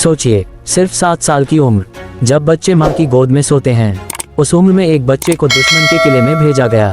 सोचिए, सिर्फ 7 साल की उम्र, जब बच्चे माँ की गोद में सोते हैं, उस उम्र में एक बच्चे को दुश्मन के किले में भेजा गया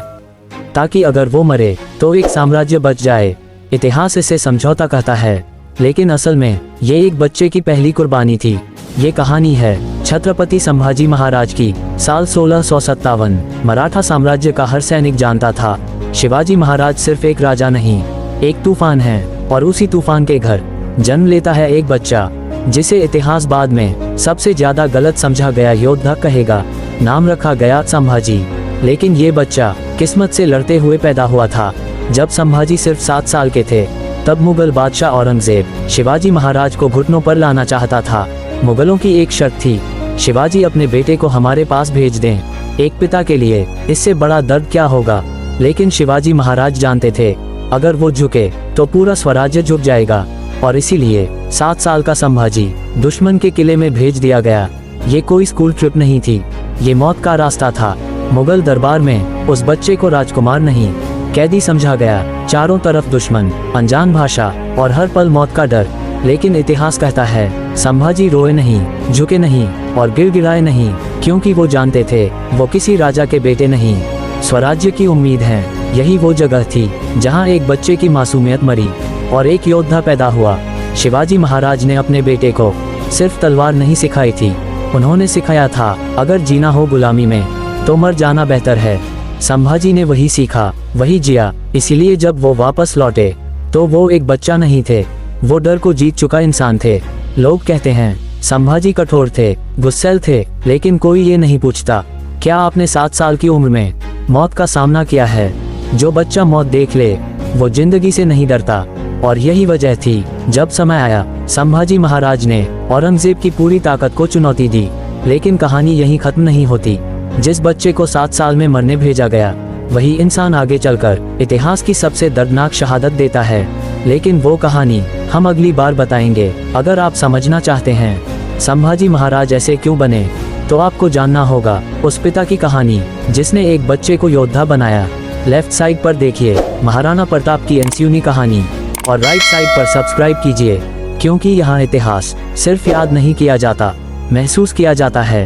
ताकि अगर वो मरे तो एक साम्राज्य बच जाए। इतिहास इसे समझौता कहता है, लेकिन असल में ये एक बच्चे की पहली कुर्बानी थी। ये कहानी है छत्रपति संभाजी महाराज की। साल 1657। मराठा साम्राज्य का हर सैनिक जानता था, शिवाजी महाराज सिर्फ एक राजा नहीं, एक तूफान है। और उसी तूफान के घर जन्म लेता है एक बच्चा, जिसे इतिहास बाद में सबसे ज्यादा गलत समझा गया योद्धा कहेगा। नाम रखा गया संभाजी। लेकिन ये बच्चा किस्मत से लड़ते हुए पैदा हुआ था। जब संभाजी सिर्फ 7 साल के थे, तब मुगल बादशाह औरंगजेब शिवाजी महाराज को घुटनों पर लाना चाहता था। मुगलों की एक शर्त थी, शिवाजी अपने बेटे को हमारे पास भेज दें। एक पिता के लिए इससे बड़ा दर्द क्या होगा। लेकिन शिवाजी महाराज जानते थे, अगर वो झुके तो पूरा स्वराज्य झुक जाएगा। और इसीलिए 7 साल का संभाजी दुश्मन के किले में भेज दिया गया। ये कोई स्कूल ट्रिप नहीं थी, ये मौत का रास्ता था। मुगल दरबार में उस बच्चे को राजकुमार नहीं, कैदी समझा गया। चारों तरफ दुश्मन, अनजान भाषा और हर पल मौत का डर। लेकिन इतिहास कहता है, संभाजी रोए नहीं, झुके नहीं और गिड़गिड़ाए नहीं, क्योंकि वो जानते थे वो किसी राजा के बेटे नहीं, स्वराज्य की उम्मीद है। यही वो जगह थी जहां एक बच्चे की मासूमियत मरी और एक योद्धा पैदा हुआ। शिवाजी महाराज ने अपने बेटे को सिर्फ तलवार नहीं सिखाई थी, उन्होंने सिखाया था, अगर जीना हो गुलामी में तो मर जाना बेहतर है। संभाजी ने वही सीखा, वही जिया। इसीलिए जब वो वापस लौटे तो वो एक बच्चा नहीं थे, वो डर को जीत चुका इंसान थे। लोग कहते हैं संभाजी कठोर थे, गुस्सैल थे, लेकिन कोई ये नहीं पूछता, क्या आपने 7 साल की उम्र में मौत का सामना किया है। जो बच्चा मौत देख ले वो जिंदगी से नहीं डरता। और यही वजह थी, जब समय आया, संभाजी महाराज ने औरंगजेब की पूरी ताकत को चुनौती दी। लेकिन कहानी यहीं खत्म नहीं होती। जिस बच्चे को 7 साल में मरने भेजा गया, वही इंसान आगे चलकर इतिहास की सबसे दर्दनाक शहादत देता है। लेकिन वो कहानी हम अगली बार बताएंगे। अगर आप समझना चाहते हैं संभाजी महाराज ऐसे क्यों बने, तो आपको जानना होगा उस पिता की कहानी जिसने एक बच्चे को योद्धा बनाया। लेफ्ट साइड पर देखिए महाराणा प्रताप की अनसुनी कहानी और राइट साइड पर सब्सक्राइब कीजिए, क्योंकि यहाँ इतिहास सिर्फ याद नहीं किया जाता, महसूस किया जाता है।